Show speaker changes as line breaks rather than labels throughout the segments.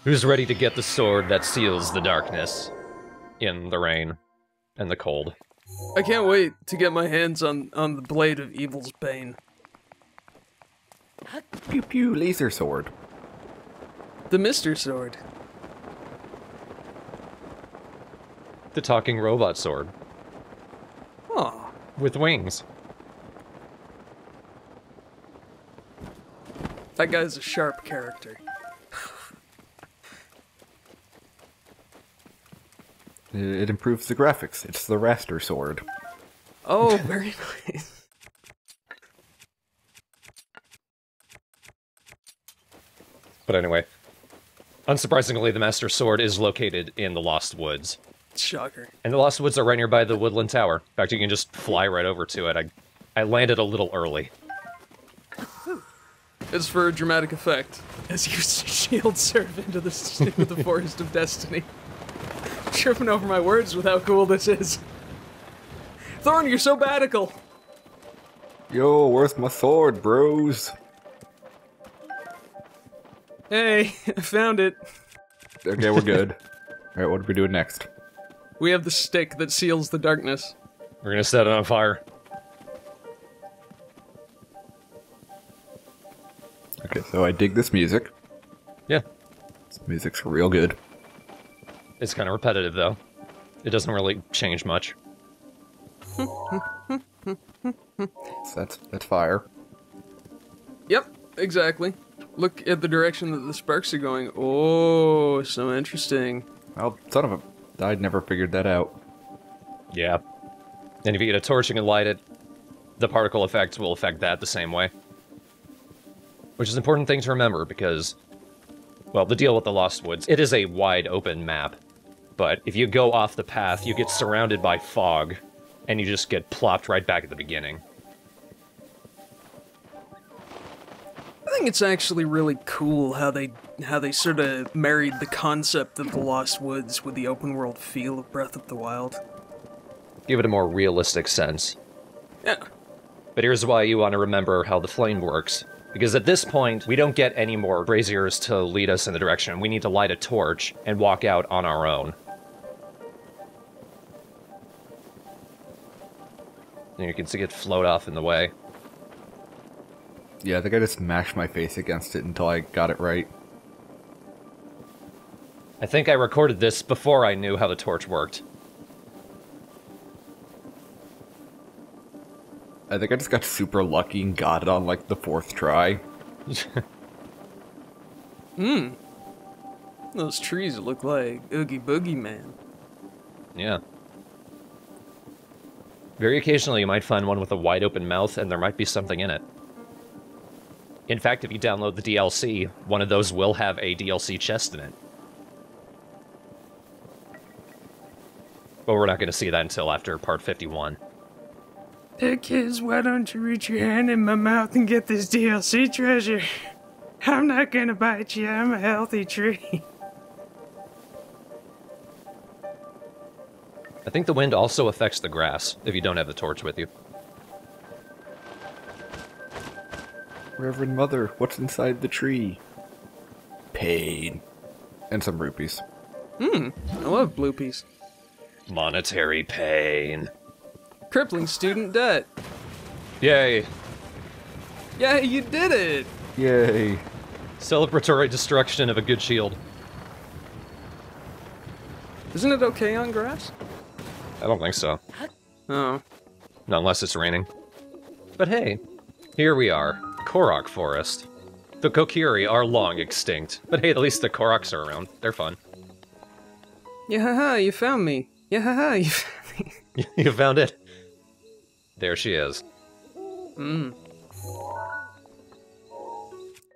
Who's ready to get the sword that seals the darkness in the rain and the cold?
I can't wait to get my hands on the blade of evil's bane.
Pew pew, laser sword.
The Mr. Sword.
The talking robot sword.
Aw.
With wings.
That guy's a sharp character.
It improves the graphics. It's the raster sword.
Oh, very nice.
But anyway, unsurprisingly, the Master Sword is located in the Lost Woods.
Shocker.
And the Lost Woods are right nearby the Woodland Tower. In fact, you can just fly right over to it. I landed a little early.
It's for dramatic effect, as you shield surf into the Forest of Destiny. Tripping over my words with how cool this is. Thorn, you're so badical.
Yo, where's my sword, bros?
Hey, I found it.
Okay, we're good. Alright, what are we doing next?
We have the stick that seals the darkness.
We're gonna set it on fire.
Okay, so I dig this music.
Yeah.
This music's real good.
It's kind of repetitive, though. It doesn't really change much.
So that's fire.
Yep, exactly. Look at the direction that the sparks are going. Oh, so interesting.
Well, son of a... I'd never figured that out.
Yeah. And if you get a torch and light it, the particle effect will affect that the same way. Which is an important thing to remember, because... well, the deal with the Lost Woods, it is a wide open map. But if you go off the path, you get surrounded by fog, and you just get plopped right back at the beginning.
I think it's actually really cool how they sort of married the concept of the Lost Woods with the open world feel of Breath of the Wild.
Give it a more realistic sense.
Yeah.
But here's why you want to remember how the flame works. Because at this point, we don't get any more braziers to lead us in the direction. We need to light a torch and walk out on our own. And you can see it float off in the way.
Yeah, I think I just mashed my face against it until I got it right.
I think I recorded this before I knew how the torch worked.
I think I just got super lucky and got it on, like, the 4th try.
Those trees look like Oogie Boogie Man.
Yeah. Very occasionally you might find one with a wide open mouth and there might be something in it. In fact, if you download the DLC, one of those will have a DLC chest in it. But we're not going to see that until after part 51.
Hey kids, why don't you reach your hand in my mouth and get this DLC treasure? I'm not gonna bite you, I'm a healthy tree.
I think the wind also affects the grass, if you don't have the torch with you.
Reverend Mother, what's inside the tree? Pain. And some rupees.
I love bloopies.
Monetary pain.
Crippling student debt.
Yay!
Yeah, you did it!
Yay.
Celebratory destruction of a good shield.
Isn't it okay on grass?
I don't think so.
Oh.
Not unless it's raining. But hey, here we are. Korok Forest. The Kokiri are long extinct, but hey, at least the Koroks are around. They're fun.
Yeah, you found me. Yeah, you found me.
You found it. There she is.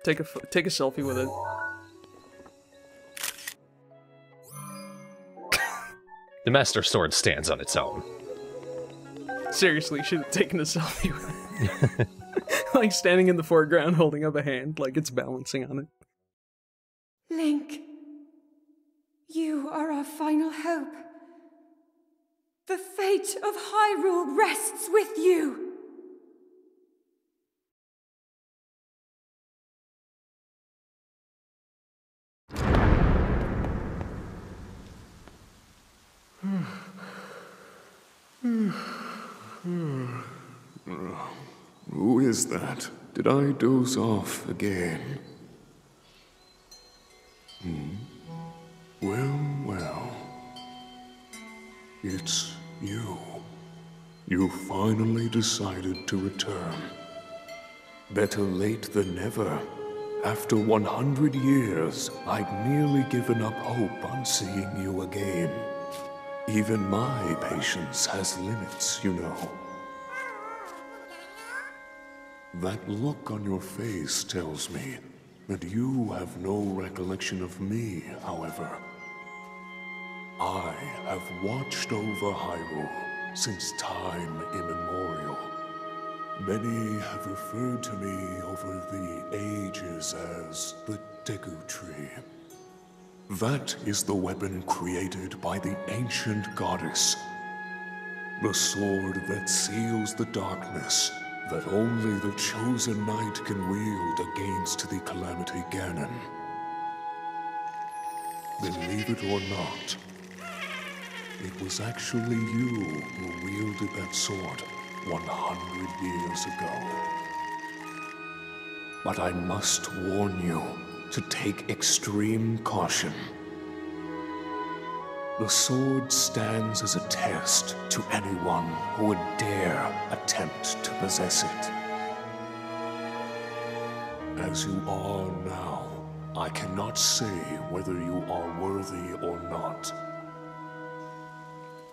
Take a selfie with it.
The Master Sword stands on its own.
Seriously, should have taken a selfie with it. Like standing in the foreground holding up a hand like it's balancing on it.
Link, you are our final hope. The fate of Hyrule rests with you.
Who is that? Did I doze off again? Well. It's you. You finally decided to return. Better late than never. After 100 years, I'd nearly given up hope on seeing you again. Even my patience has limits, you know. That look on your face tells me that you have no recollection of me, however. I have watched over Hyrule since time immemorial. Many have referred to me over the ages as the Deku Tree. That is the weapon created by the ancient goddess. The sword that seals the darkness that only the chosen knight can wield against the Calamity Ganon. Believe it or not, it was actually you who wielded that sword 100 years ago. But I must warn you to take extreme caution. The sword stands as a test to anyone who would dare attempt to possess it. As you are now, I cannot say whether you are worthy or not.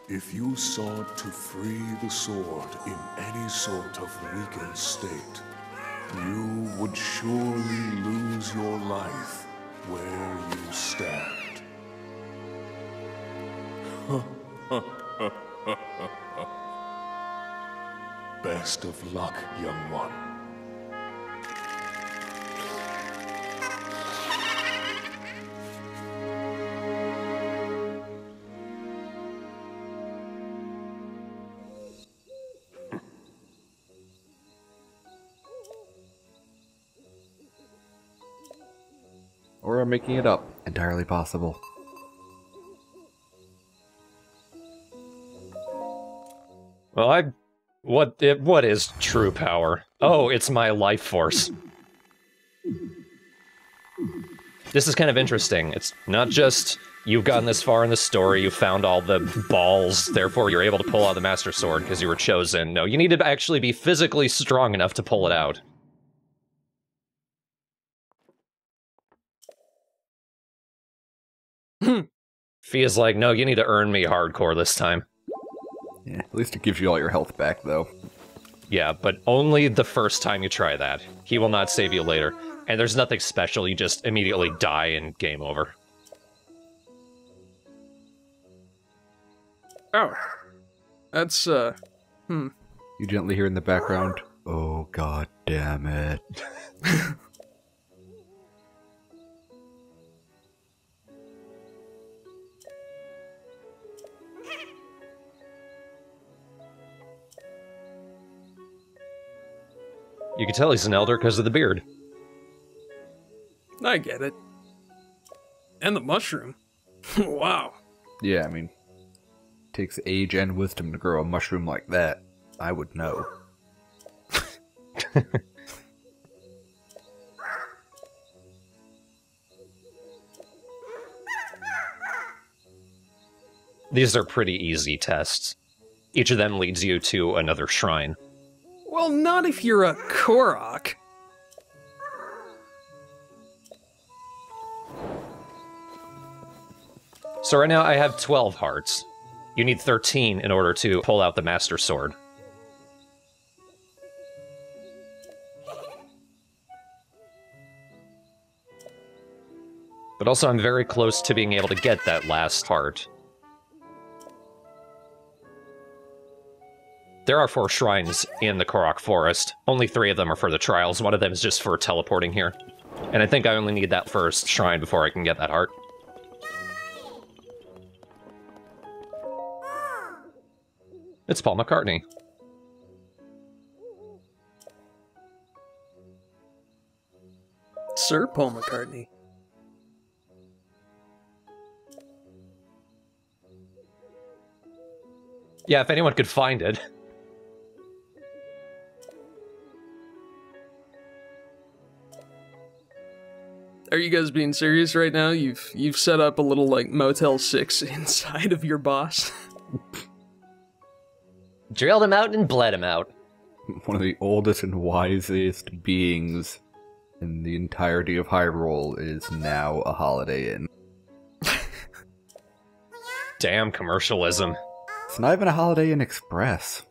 If you sought to free the sword in any sort of weakened state, you would surely lose your life where you stand. Best of luck, young one.
Or I'm making it up. Entirely possible.
Well, what is true power? Oh, it's my life force. This is kind of interesting. It's not just you've gotten this far in the story, you found all the balls, therefore you're able to pull out the Master Sword because you were chosen. No, you need to actually be physically strong enough to pull it out. Fia's like, no, you need to earn me hardcore this time.
Yeah, at least it gives you all your health back, though.
Yeah, but only the first time you try that. He will not save you later. And there's nothing special, you just immediately die and game over.
Oh. That's,
You gently hear in the background, oh god damn it.
You can tell he's an elder because of the beard.
I get it. And the mushroom. Wow.
Yeah, I mean, takes age and wisdom to grow a mushroom like that. I would know.
These are pretty easy tests. Each of them leads you to another shrine.
Well, not if you're a Korok.
So right now I have 12 hearts. You need 13 in order to pull out the Master Sword. But also I'm very close to being able to get that last heart. There are 4 shrines in the Korok Forest. Only 3 of them are for the trials. One of them is just for teleporting here. And I think I only need that first shrine before I can get that heart. It's Paul McCartney.
Sir Paul McCartney.
Yeah, if anyone could find it.
Are you guys being serious right now? You've set up a little like Motel 6 inside of your boss.
Drilled him out and bled him out.
One of the oldest and wisest beings in the entirety of Hyrule is now a Holiday Inn.
Damn commercialism.
It's not even a Holiday Inn Express.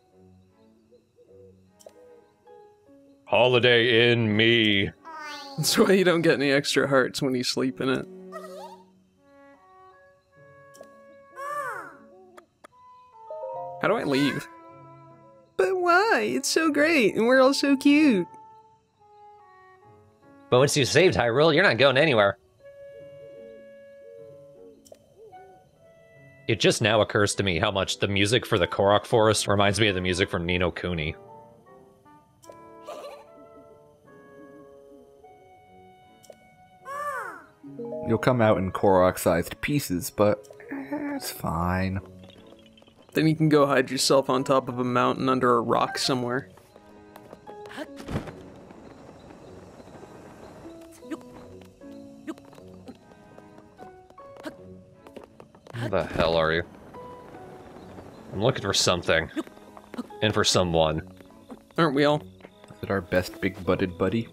Holiday Inn me.
That's why you don't get any extra hearts when you sleep in it. How do I leave? But why? It's so great, and we're all so cute.
But once you've saved Hyrule, you're not going anywhere. It just now occurs to me how much the music for the Korok Forest reminds me of the music from Ni no Kuni.
You'll come out in Korok-sized pieces, but it's fine.
Then you can go hide yourself on top of a mountain under a rock somewhere.
Who the hell are you? I'm looking for something. And for someone.
Aren't we all?
Is it our best big-butted buddy?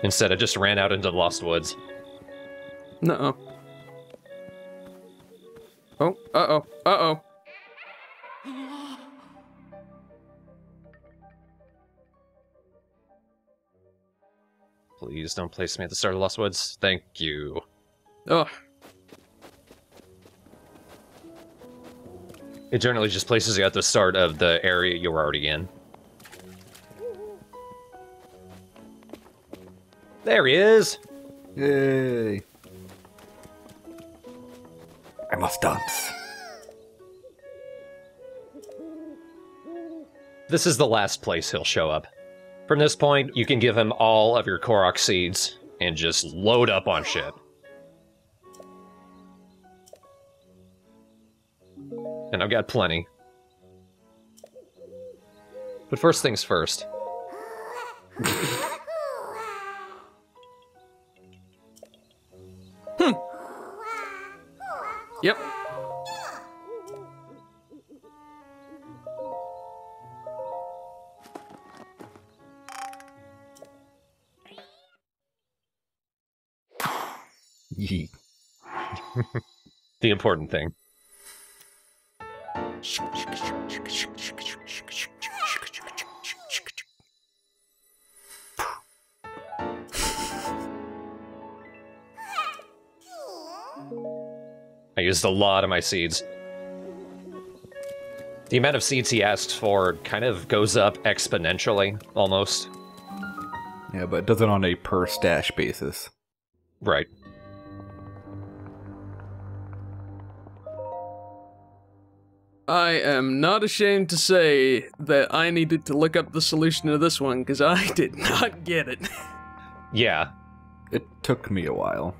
Instead, I just ran out into the Lost Woods.
Nuh-oh. Oh, uh-oh, uh-oh.
Please don't place me at the start of Lost Woods. Thank you.
Ugh.
It generally just places you at the start of the area you were already in. There he is!
Yay! I must dance.
This is the last place he'll show up. From this point, you can give him all of your Korok seeds and just load up on shit. And I've got plenty. But first things first.
Yep.
Yeet.
The important thing. I used a lot of my seeds. The amount of seeds he asks for kind of goes up exponentially, almost.
Yeah, but it does it on a per stash basis.
Right.
I am not ashamed to say that I needed to look up the solution to this one, because I did not get it.
Yeah.
It took me a while.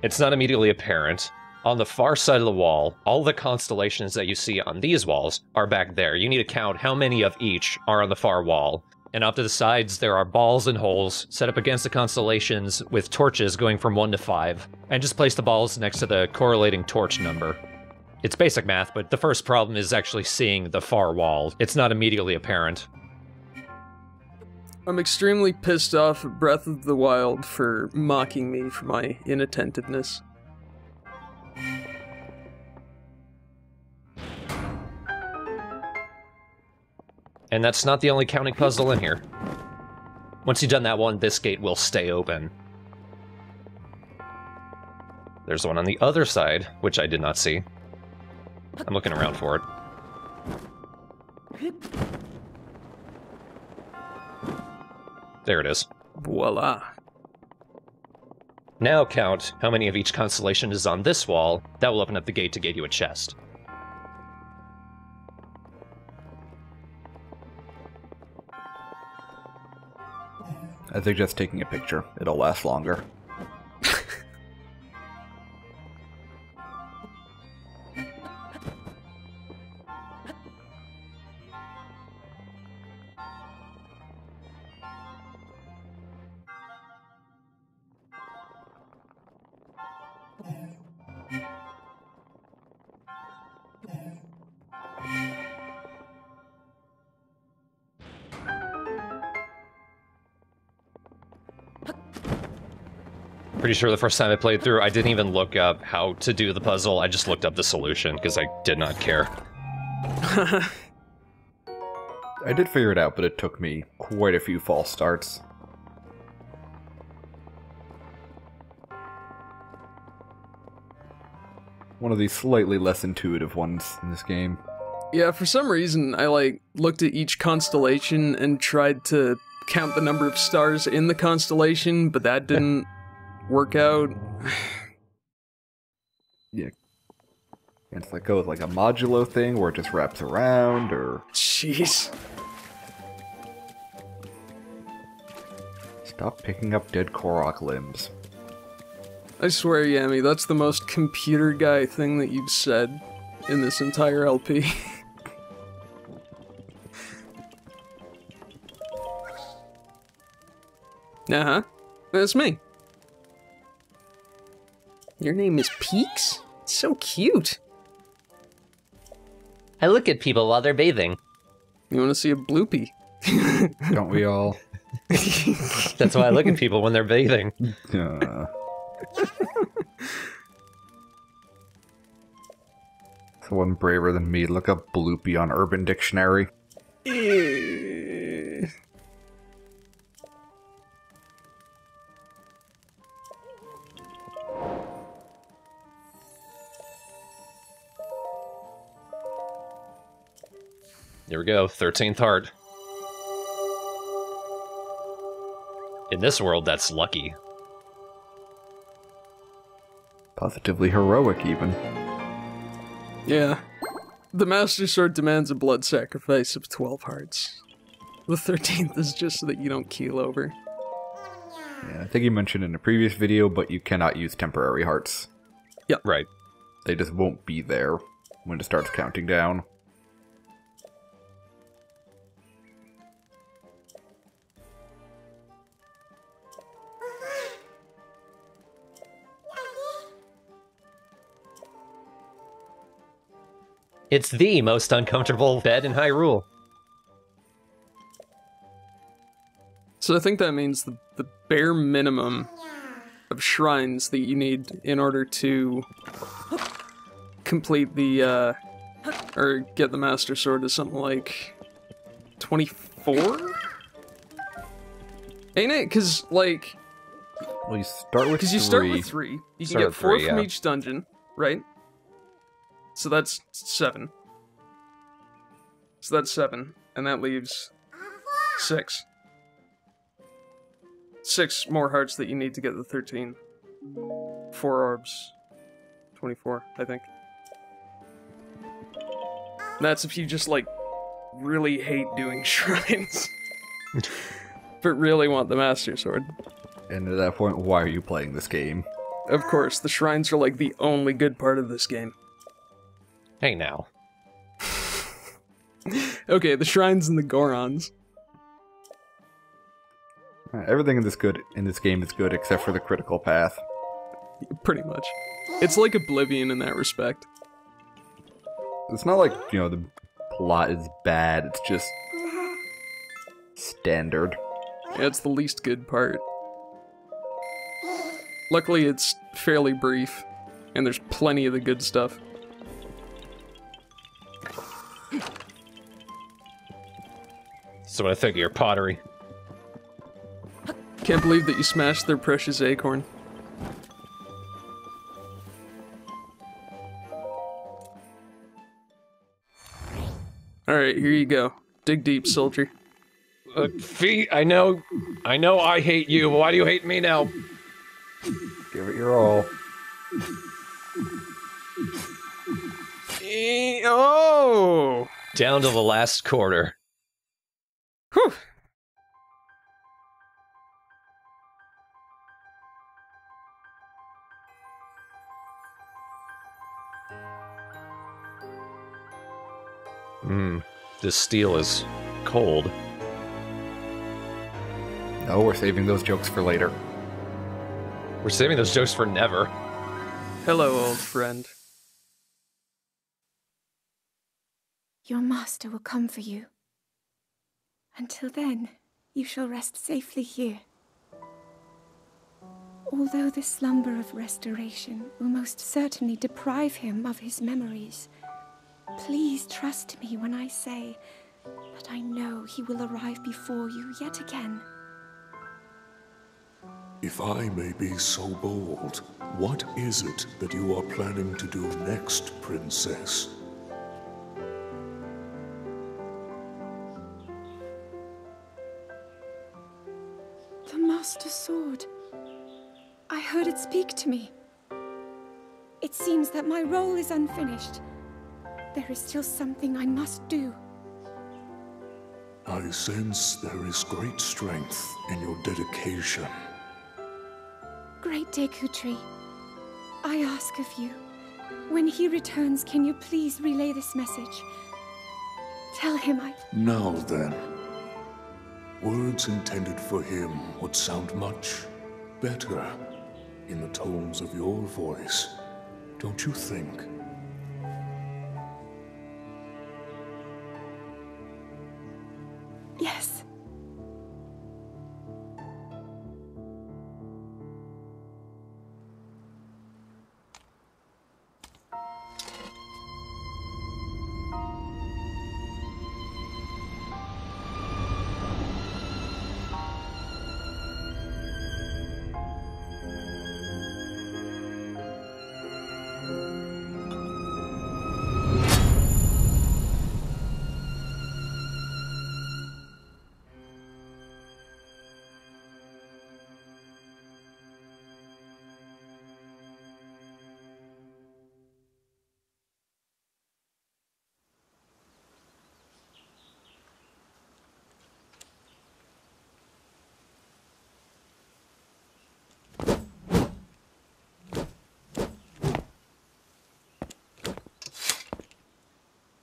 It's not immediately apparent. On the far side of the wall, all the constellations that you see on these walls are back there. You need to count how many of each are on the far wall. And off to the sides, there are balls and holes set up against the constellations with torches going from 1 to 5. And just place the balls next to the correlating torch number. It's basic math, but the first problem is actually seeing the far wall. It's not immediately apparent.
I'm extremely pissed off at Breath of the Wild for mocking me for my inattentiveness.
And that's not the only counting puzzle in here. Once you've done that one, this gate will stay open. There's one on the other side, which I did not see. I'm looking around for it. There it is.
Voila.
Now count how many of each constellation is on this wall. That will open up the gate to get you a chest.
I suggest taking a picture. It'll last longer.
Pretty sure the first time I played through, I didn't even look up how to do the puzzle, I just looked up the solution, because I did not care.
I did figure it out, but it took me quite a few false starts. One of the slightly less intuitive ones in this game.
Yeah, for some reason, I, like, looked at each constellation and tried to count the number of stars in the constellation, but that didn't work out.
Yeah. And it's like go with like a modulo thing where it just wraps around, or...
Jeez.
Stop picking up dead Korok limbs.
I swear, Yami, that's the most computer guy thing that you've said in this entire LP. Uh-huh. That's me. Your name is Peaks? So cute.
I look at people while they're bathing.
You want to see a bloopy?
Don't we all?
That's why I look at people when they're bathing.
Someone braver than me, look up bloopy on Urban Dictionary.
Here we go, 13th heart. In this world, that's lucky.
Positively heroic, even.
Yeah. The Master Sword demands a blood sacrifice of 12 hearts. The 13th is just so that you don't keel over.
Yeah, I think you mentioned in a previous video, but you cannot use temporary hearts.
Yep.
Right.
They just won't be there when it starts counting down.
It's the most uncomfortable bed in Hyrule.
So I think that means the bare minimum of shrines that you need in order to complete the, or get the Master Sword is something like 24? Ain't it? Because, like...
Well, you start with
Because you start with 3. You can
Start
get
with
4
three,
from
yeah.
each dungeon, right? So that's 7. So that's 7. And that leaves 6. 6 more hearts that you need to get the 13. 4 orbs. 24, I think. And that's if you just, like, really hate doing shrines. But really want the Master Sword.
And at that point, why are you playing this game?
Of course, the shrines are, like, the only good part of this game.
Hey now.
Okay, the shrines and the Gorons.
Everything in this game is good except for the critical path.
Pretty much. It's like Oblivion in that respect.
It's not like, you know, the plot is bad, it's just standard.
Yeah, it's the least good part. Luckily, it's fairly brief, and there's plenty of the good stuff.
So what I think of your pottery.
Can't believe that you smashed their precious acorn. Alright, here you go. Dig deep, soldier.
Feet, I know I hate you, but why do you hate me now?
Give it your all.
Oh!
Down to the last quarter.
Whew!
This steel is cold.
No, we're saving those jokes for later.
We're saving those jokes for never.
Hello, old friend.
Your master will come for you. Until then, you shall rest safely here. Although the slumber of restoration will most certainly deprive him of his memories, please trust me when I say that I know he will arrive before you yet again.
If I may be so bold, what is it that you are planning to do next, Princess?
The Master Sword. I heard it speak to me. It seems that my role is unfinished. There is still something I must do.
I sense there is great strength in your dedication.
Great Dekutri, I ask of you, when he returns, can you please relay this message? Tell him I...
Now then, words intended for him would sound much better in the tones of your voice, don't you think?
Yes.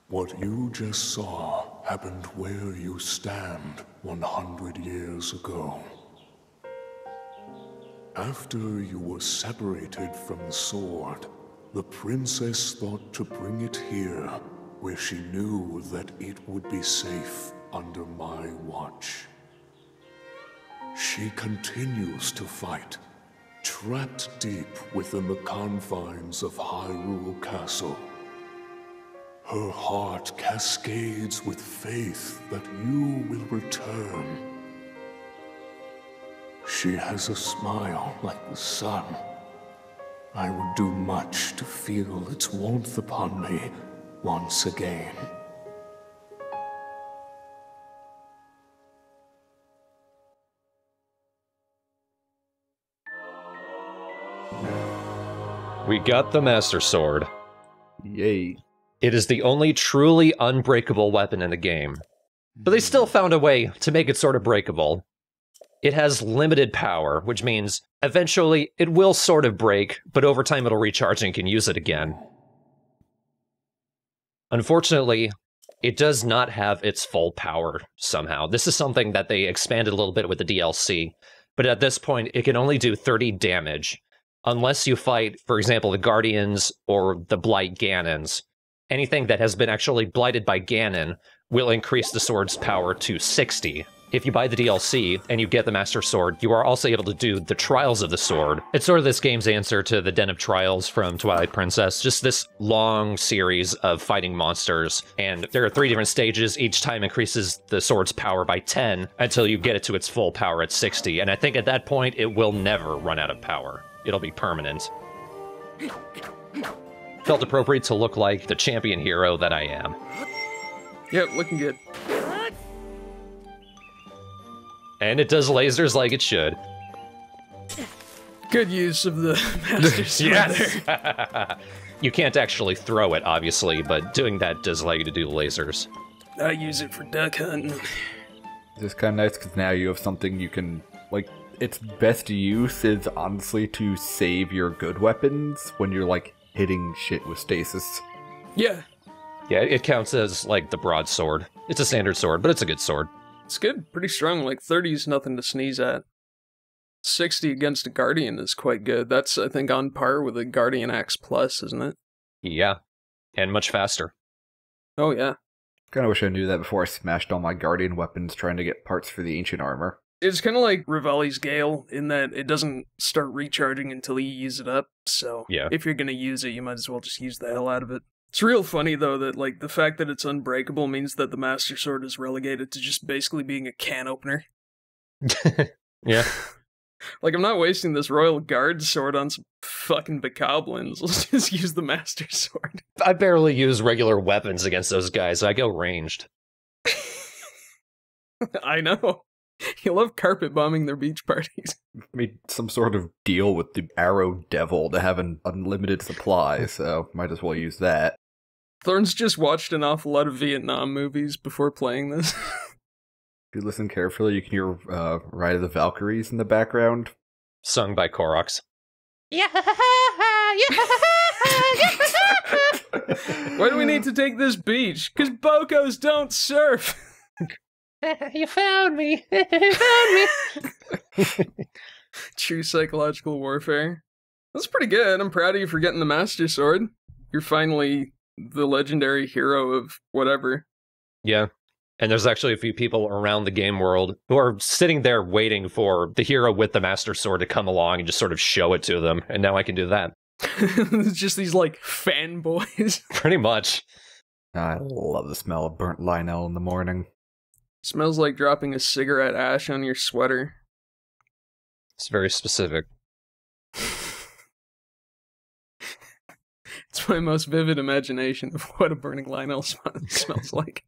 What you just saw happened where you stand 100 years ago. After you were separated from the sword, the princess thought to bring it here, where she knew that it would be safe under my watch. She continues to fight, trapped deep within the confines of Hyrule Castle. Her heart cascades with faith that you will return. She has a smile like the sun. I would do much to feel its warmth upon me once again.
We got the Master Sword.
Yay.
It is the only truly unbreakable weapon in the game. But they still found a way to make it sort of breakable. It has limited power, which means eventually it will sort of break, but over time it'll recharge and you can use it again. Unfortunately, it does not have its full power somehow. This is something that they expanded a little bit with the DLC, but at this point it can only do 30 damage, unless you fight, for example, the Guardians or the Blight Ganons. Anything that has been actually blighted by Ganon will increase the sword's power to 60. If you buy the DLC and you get the Master Sword, you are also able to do the Trials of the Sword. It's sort of this game's answer to the Den of Trials from Twilight Princess, just this long series of fighting monsters. And there are 3 different stages, each time increases the sword's power by 10 until you get it to its full power at 60. And I think at that point, it will never run out of power. It'll be permanent. Felt appropriate to look like the champion hero that I am.
Yep, looking good.
And it does lasers like it should.
Good use of the Master Sword there.
You can't actually throw it, obviously, but doing that does allow you to do lasers.
I use it for duck hunting.
It's kind of nice because now you have something you can, like, its best use is honestly to save your good weapons when you're, like, hitting shit with stasis.
Yeah.
Yeah, it counts as, like, the broadsword. It's a standard sword, but it's a good sword.
It's good. Pretty strong. Like, 30 is nothing to sneeze at. 60 against a Guardian is quite good. That's, I think, on par with a Guardian Axe Plus, isn't it?
Yeah. And much faster.
Oh, yeah.
Kinda wish I knew that before I smashed all my Guardian weapons trying to get parts for the ancient armor.
It's kind of like Rivali's Gale in that it doesn't start recharging until you use it up, so
Yeah.
if you're gonna use it, you might as well just use the hell out of it. It's real funny, though, that, like, the fact that it's unbreakable means that the Master Sword is relegated to just basically being a can opener.
Yeah.
Like, I'm not wasting this Royal Guard sword on some fucking bokoblins. Let's just use the Master Sword.
I barely use regular weapons against those guys. I go ranged.
I know. You love carpet bombing their beach parties.
Made some sort of deal with the Arrow Devil to have an unlimited supply, so might as well use that.
Thorn's just watched an awful lot of Vietnam movies before playing this.
If you listen carefully, you can hear Ride of the Valkyries in the background.
Sung by Koroks.
Why do we need to take this beach? Because Bokos don't surf!
You found me! You found me!
True psychological warfare. That's pretty good. I'm proud of you for getting the Master Sword. You're finally the legendary hero of whatever.
Yeah. And there's actually a few people around the game world who are sitting there waiting for the hero with the Master Sword to come along and just sort of show it to them. And now I can do that.
It's just these, like, fanboys.
Pretty much.
I love the smell of burnt Lionel in the morning.
Smells like dropping a cigarette ash on your sweater.
It's very specific.
It's my most vivid imagination of what a burning Lionel smells like.